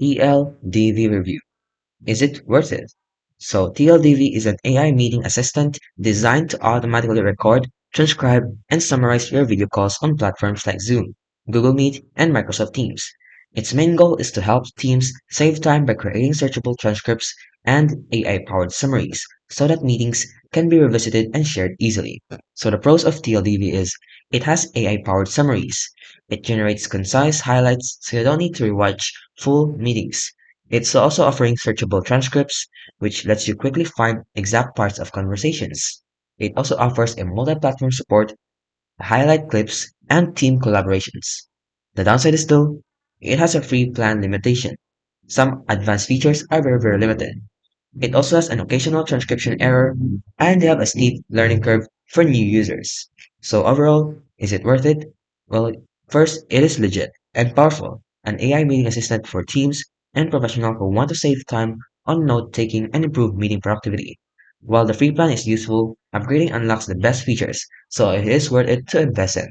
TLDV review. Is it worth it? So TLDV is an AI meeting assistant designed to automatically record, transcribe, and summarize your video calls on platforms like Zoom, Google Meet, and Microsoft Teams. Its main goal is to help teams save time by creating searchable transcripts and AI-powered summaries so that meetings can be revisited and shared easily. So the pros of TLDV is it has AI-powered summaries. It generates concise highlights so you don't need to rewatch full meetings. It's also offering searchable transcripts, which lets you quickly find exact parts of conversations. It also offers a multi-platform support, highlight clips, and team collaborations. The downside is though, it has a free plan limitation. Some advanced features are very limited. It also has an occasional transcription error, and they have a steep learning curve for new users. So overall, is it worth it? Well, first, it is legit and powerful, an AI meeting assistant for teams and professionals who want to save time on note-taking and improve meeting productivity. While the free plan is useful, upgrading unlocks the best features, so it is worth it to invest in.